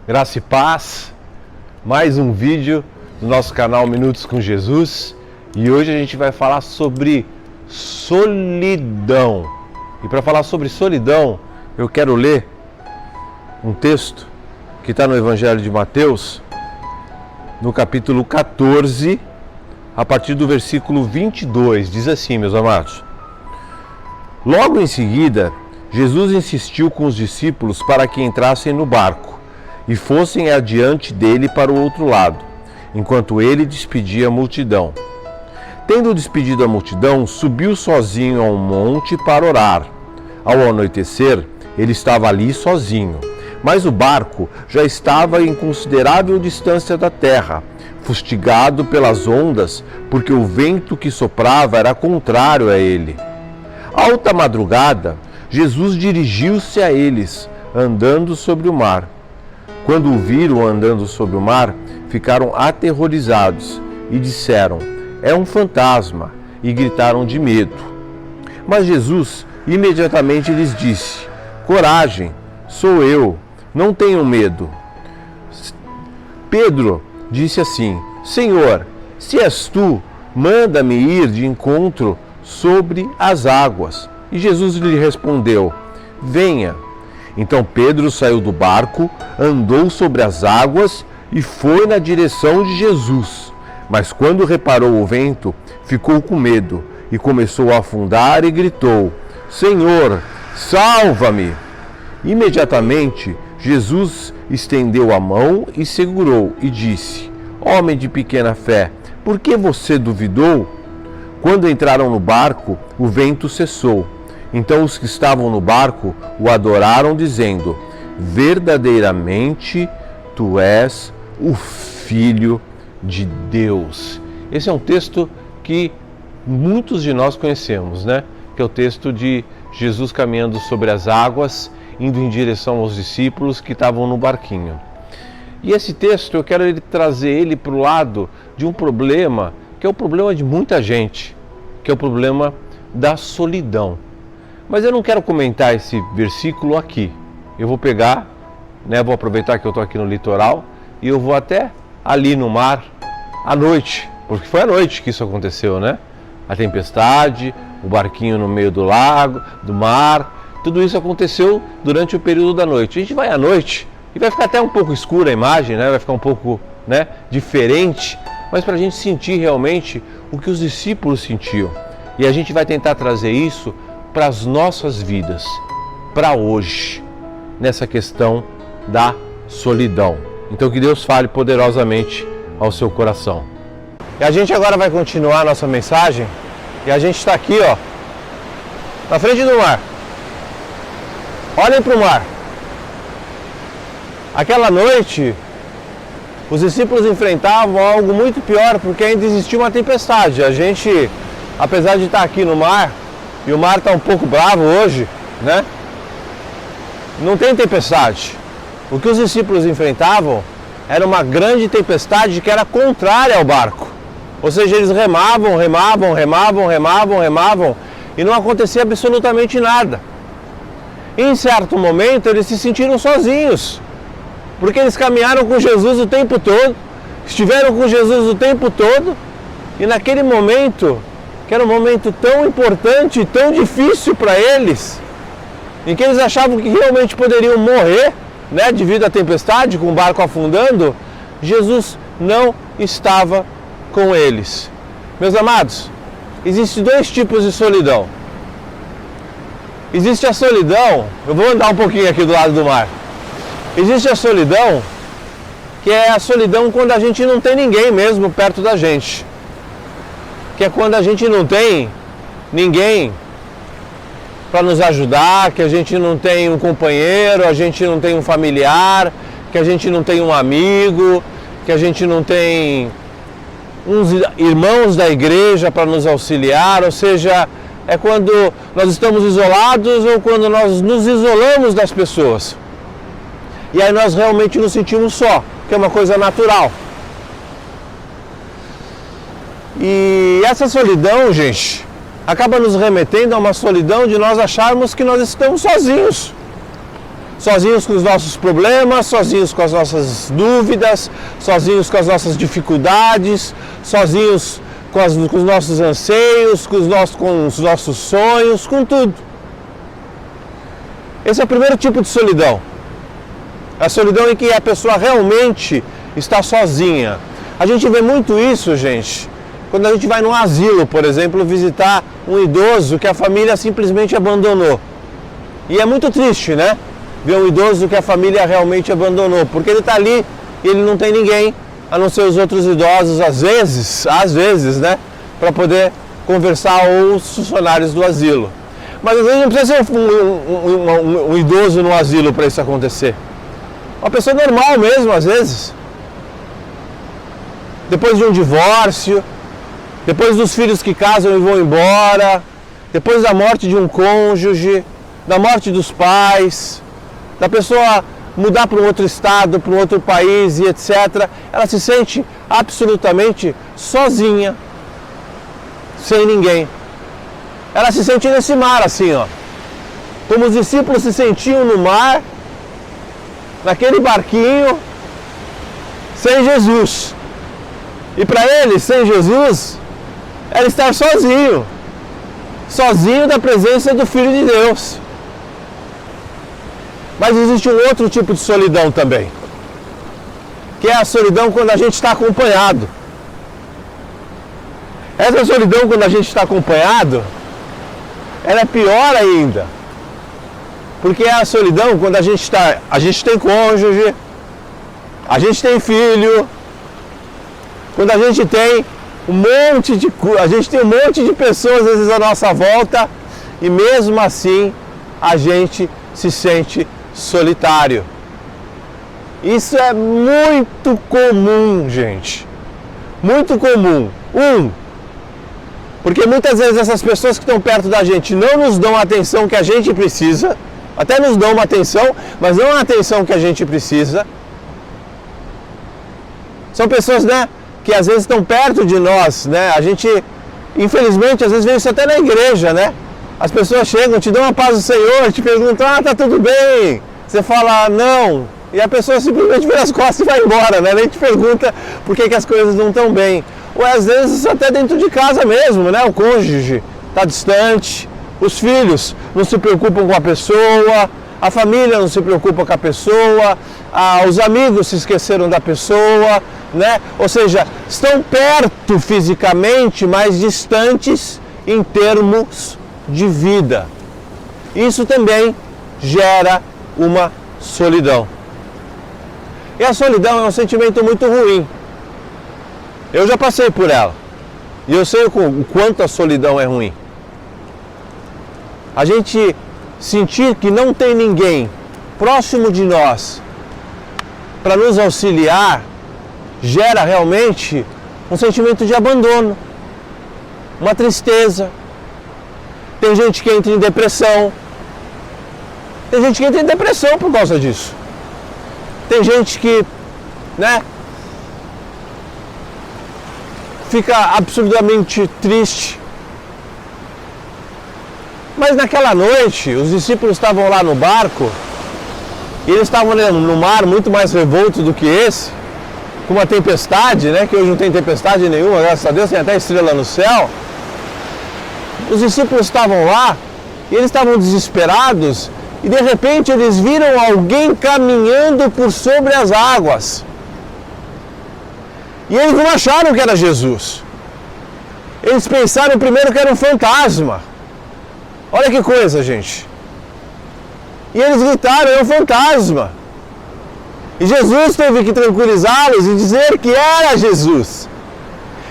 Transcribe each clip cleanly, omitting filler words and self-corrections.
Graça e paz, mais um vídeo do nosso canal Minutos com Jesus e hoje a gente vai falar sobre solidão. E para falar sobre solidão, eu quero ler um texto que está no Evangelho de Mateus, no capítulo 14, a partir do versículo 22, diz assim, meus amados: Logo em seguida, Jesus insistiu com os discípulos para que entrassem no barco e fossem adiante dele para o outro lado, enquanto ele despedia a multidão. Tendo despedido a multidão, subiu sozinho a um monte para orar. Ao anoitecer, ele estava ali sozinho, mas o barco já estava em considerável distância da terra, fustigado pelas ondas, porque o vento que soprava era contrário a ele. Alta madrugada, Jesus dirigiu-se a eles, andando sobre o mar. Quando o viram andando sobre o mar, ficaram aterrorizados e disseram: "É um fantasma", e gritaram de medo. Mas Jesus imediatamente lhes disse: "Coragem, sou eu, não tenham medo." Pedro disse assim: "Senhor, se és tu, manda-me ir de encontro sobre as águas." E Jesus lhe respondeu: "Venha." Então Pedro saiu do barco, andou sobre as águas e foi na direção de Jesus. Mas quando reparou o vento, ficou com medo e começou a afundar e gritou: "Senhor, salva-me!" Imediatamente, Jesus estendeu a mão e segurou e disse: "Homem de pequena fé, por que você duvidou?" Quando entraram no barco, o vento cessou. Então os que estavam no barco o adoraram, dizendo: "Verdadeiramente tu és o Filho de Deus." Esse é um texto que muitos de nós conhecemos, né? Que é o texto de Jesus caminhando sobre as águas, indo em direção aos discípulos que estavam no barquinho. E esse texto eu quero trazer ele para o lado de um problema, que é o problema de muita gente, que é o problema da solidão. Mas eu não quero comentar esse versículo aqui. Eu vou pegar, vou aproveitar que eu estou aqui no litoral e eu vou até ali no mar à noite, porque foi à noite que isso aconteceu, né? A tempestade, o barquinho no meio do lago, do mar, tudo isso aconteceu durante o período da noite. A gente vai à noite e vai ficar até um pouco escura a imagem, né? Vai ficar um pouco, diferente, mas para a gente sentir realmente o que os discípulos sentiam. E a gente vai tentar trazer isso para as nossas vidas, para hoje, nessa questão da solidão. Então que Deus fale poderosamente ao seu coração. E a gente agora vai continuar a nossa mensagem, e a gente está aqui, na frente do mar. Olhem para o mar. Aquela noite, os discípulos enfrentavam algo muito pior, porque ainda existia uma tempestade. A gente, apesar de estar aqui no mar, e o mar está um pouco bravo hoje, não tem tempestade. O que os discípulos enfrentavam era uma grande tempestade que era contrária ao barco. Ou seja, eles remavam e não acontecia absolutamente nada. E em certo momento eles se sentiram sozinhos, porque eles caminharam com Jesus o tempo todo, estiveram com Jesus o tempo todo, e naquele momento, que era um momento tão importante e tão difícil para eles, em que eles achavam que realmente poderiam morrer, devido à tempestade, com o barco afundando, Jesus não estava com eles. Meus amados, existem dois tipos de solidão. Existe a solidão, eu vou andar um pouquinho aqui do lado do mar. Existe a solidão, que é a solidão quando a gente não tem ninguém mesmo perto da gente. Que é quando a gente não tem ninguém para nos ajudar, que a gente não tem um companheiro, a gente não tem um familiar, que a gente não tem um amigo, que a gente não tem uns irmãos da igreja para nos auxiliar, ou seja, é quando nós estamos isolados ou quando nós nos isolamos das pessoas. E aí nós realmente nos sentimos só, que é uma coisa natural. E essa solidão, gente, acaba nos remetendo a uma solidão de nós acharmos que nós estamos sozinhos. sozinhos com os nossos problemas, sozinhos com as nossas dúvidas, sozinhos com as nossas dificuldades, sozinhos com os nossos anseios, com os nossos sonhos, com tudo. Esse é o primeiro tipo de solidão. A solidão em que a pessoa realmente está sozinha. A gente vê muito isso, gente, quando a gente vai num asilo, por exemplo, visitar um idoso que a família simplesmente abandonou. E é muito triste, né? Ver um idoso que a família realmente abandonou, porque ele está ali e ele não tem ninguém, a não ser os outros idosos, às vezes, né? Para poder conversar, ou os funcionários do asilo. Mas às vezes não precisa ser um idoso no asilo para isso acontecer. Uma pessoa normal mesmo, às vezes. Depois de um divórcio, depois dos filhos que casam e vão embora, depois da morte de um cônjuge, da morte dos pais, da pessoa mudar para um outro estado, para um outro país e etc. Ela se sente absolutamente sozinha, sem ninguém. Ela se sente nesse mar assim, ó. Como os discípulos se sentiam no mar, naquele barquinho, sem Jesus. E para eles, sem Jesus, era estar sozinho. Sozinho da presença do Filho de Deus. Mas existe um outro tipo de solidão também, que é a solidão quando a gente está acompanhado. Essa solidão quando a gente está acompanhado, ela é pior ainda. Porque é a solidão quando a gente tem cônjuge, a gente tem filho, quando a gente tem um monte de pessoas às vezes à nossa volta, e mesmo assim a gente se sente solitário. Isso é muito comum, gente. Muito comum. Porque muitas vezes essas pessoas que estão perto da gente não nos dão a atenção que a gente precisa, até nos dão uma atenção, mas não a atenção que a gente precisa. São pessoas, né, que às vezes estão perto de nós, né? A gente, infelizmente, às vezes vê isso até na igreja, né? As pessoas chegam, te dão a paz do Senhor, te perguntam, tá tudo bem? Você fala, não. E a pessoa simplesmente vira as costas e vai embora, né? Nem te pergunta por que as coisas não estão bem. Ou às vezes até dentro de casa mesmo, né? O cônjuge está distante, os filhos não se preocupam com a pessoa, a família não se preocupa com a pessoa, os amigos se esqueceram da pessoa, né? Ou seja, estão perto fisicamente, mas distantes em termos de vida. Isso também gera uma solidão. E a solidão é um sentimento muito ruim. Eu já passei por ela. E eu sei o quanto a solidão é ruim. A gente sentir que não tem ninguém próximo de nós para nos auxiliar gera realmente um sentimento de abandono, uma tristeza. Tem gente que entra em depressão. Tem gente que entra em depressão por causa disso. Tem gente que, né, fica absurdamente triste. Mas naquela noite, os discípulos estavam lá no barco, e eles estavam no mar muito mais revolto do que esse, com uma tempestade, né, que hoje não tem tempestade nenhuma, graças a Deus, tem até estrela no céu. Os discípulos estavam lá, e eles estavam desesperados, e de repente eles viram alguém caminhando por sobre as águas. E eles não acharam que era Jesus. Eles pensaram primeiro que era um fantasma. Olha que coisa, gente. E eles gritaram, é um fantasma. E Jesus teve que tranquilizá-los e dizer que era Jesus.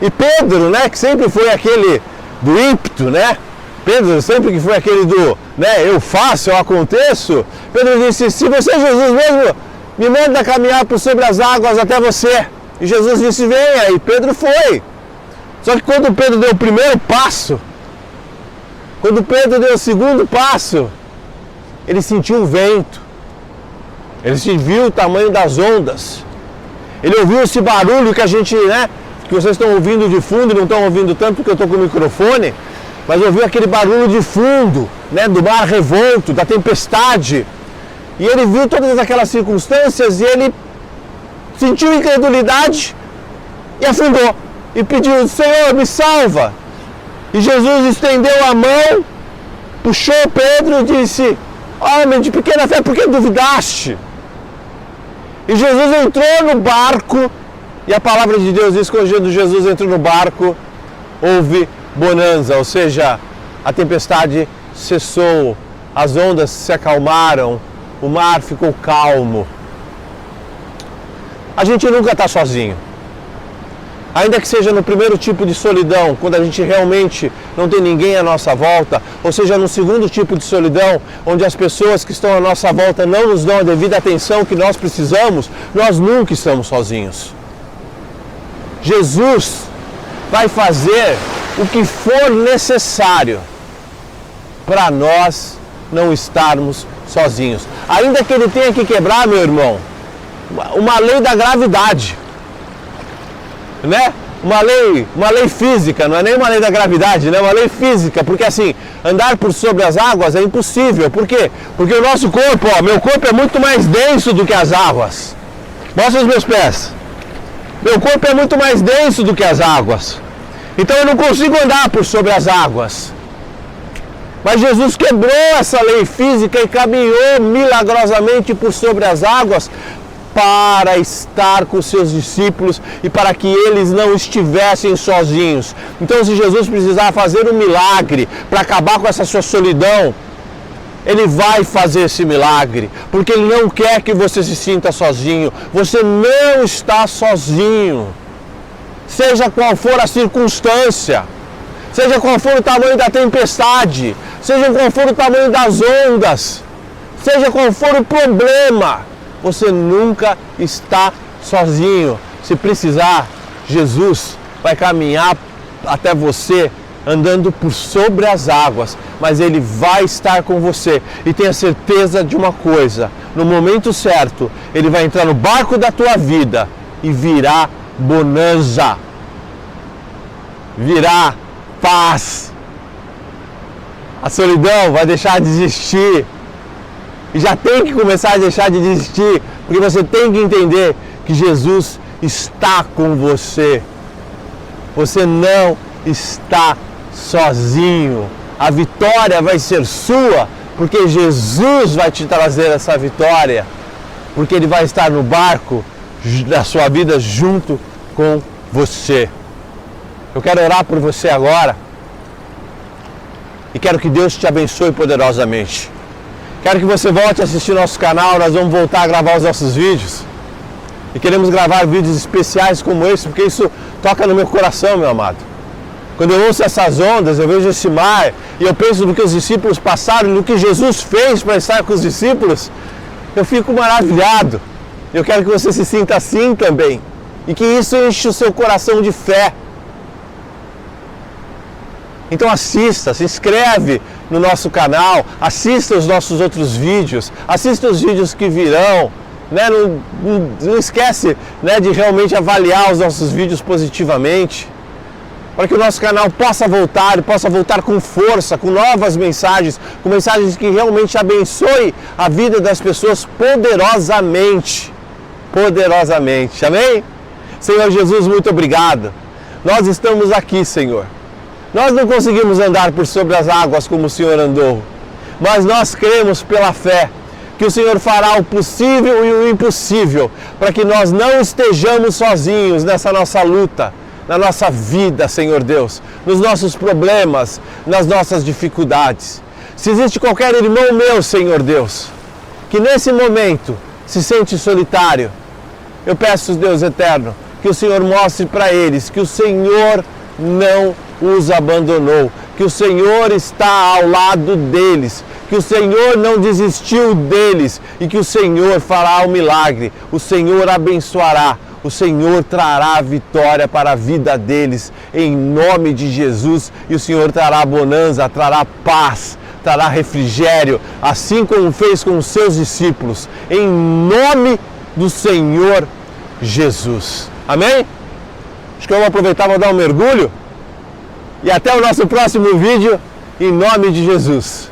E Pedro, né, que sempre foi aquele do ímpeto, né? Pedro sempre que foi aquele do, né, eu faço, eu aconteço. Pedro disse, se você é Jesus mesmo, me manda caminhar por sobre as águas até você. E Jesus disse, venha, e Pedro foi. Só que quando Pedro deu o primeiro passo, quando Pedro deu o segundo passo, ele sentiu um vento. Ele viu o tamanho das ondas. Ele ouviu esse barulho que a gente, né, que vocês estão ouvindo de fundo, não estão ouvindo tanto porque eu estou com o microfone, mas ouviu aquele barulho de fundo, né, do mar revolto, da tempestade. E ele viu todas aquelas circunstâncias e ele sentiu incredulidade e afundou. E pediu: Senhor, me salva. E Jesus estendeu a mão, puxou Pedro e disse: homem de pequena fé, por que duvidaste? E Jesus entrou no barco, e a palavra de Deus diz que quando Jesus entrou no barco, houve bonança, ou seja, a tempestade cessou, as ondas se acalmaram, o mar ficou calmo. A gente nunca está sozinho. Ainda que seja no primeiro tipo de solidão, quando a gente realmente não tem ninguém à nossa volta, ou seja, no segundo tipo de solidão, onde as pessoas que estão à nossa volta não nos dão a devida atenção que nós precisamos, nós nunca estamos sozinhos. Jesus vai fazer o que for necessário para nós não estarmos sozinhos. Ainda que ele tenha que quebrar, meu irmão, uma lei da gravidade. Né? Uma lei física, não é nem uma lei da gravidade, né? Uma lei física, porque assim, andar por sobre as águas é impossível. Por quê? Porque o nosso corpo, meu corpo é muito mais denso do que as águas. Mostra os meus pés. Meu corpo é muito mais denso do que as águas. Então eu não consigo andar por sobre as águas. Mas Jesus quebrou essa lei física e caminhou milagrosamente por sobre as águas para estar com seus discípulos e para que eles não estivessem sozinhos. Então, se Jesus precisar fazer um milagre para acabar com essa sua solidão, Ele vai fazer esse milagre, porque Ele não quer que você se sinta sozinho. Você não está sozinho. Seja qual for a circunstância, seja qual for o tamanho da tempestade, seja qual for o tamanho das ondas, seja qual for o problema, você nunca está sozinho. Se precisar, Jesus vai caminhar até você andando por sobre as águas, mas Ele vai estar com você. E tenha certeza de uma coisa: no momento certo, Ele vai entrar no barco da tua vida e virá bonança, virá paz. A solidão vai deixar de existir. E já tem que começar a deixar de desistir, porque você tem que entender que Jesus está com você. Você não está sozinho. A vitória vai ser sua, porque Jesus vai te trazer essa vitória, porque Ele vai estar no barco da sua vida junto com você. Eu quero orar por você agora e quero que Deus te abençoe poderosamente. Quero que você volte a assistir nosso canal, nós vamos voltar a gravar os nossos vídeos. E queremos gravar vídeos especiais como esse, porque isso toca no meu coração, meu amado. Quando eu ouço essas ondas, eu vejo esse mar, e eu penso no que os discípulos passaram, no que Jesus fez para estar com os discípulos, eu fico maravilhado. Eu quero que você se sinta assim também. E que isso enche o seu coração de fé. Então assista, se inscreve no nosso canal, assista os nossos outros vídeos, assista os vídeos que virão, né? Não esquece, né, de realmente avaliar os nossos vídeos positivamente, para que o nosso canal possa voltar e possa voltar com força, com novas mensagens, com mensagens que realmente abençoem a vida das pessoas poderosamente, poderosamente, amém? Senhor Jesus, muito obrigado. Nós estamos aqui, Senhor. Nós não conseguimos andar por sobre as águas como o Senhor andou, mas nós cremos pela fé que o Senhor fará o possível e o impossível para que nós não estejamos sozinhos nessa nossa luta, na nossa vida, Senhor Deus, nos nossos problemas, nas nossas dificuldades. Se existe qualquer irmão meu, Senhor Deus, que nesse momento se sente solitário, eu peço, Deus eterno, que o Senhor mostre para eles que o Senhor não os abandonou, que o Senhor está ao lado deles, que o Senhor não desistiu deles e que o Senhor fará o milagre, o Senhor abençoará, o Senhor trará vitória para a vida deles, em nome de Jesus, e o Senhor trará bonança, trará paz, trará refrigério, assim como fez com os seus discípulos, em nome do Senhor Jesus. Amém? Acho que eu vou aproveitar e vou dar um mergulho. E até o nosso próximo vídeo, em nome de Jesus.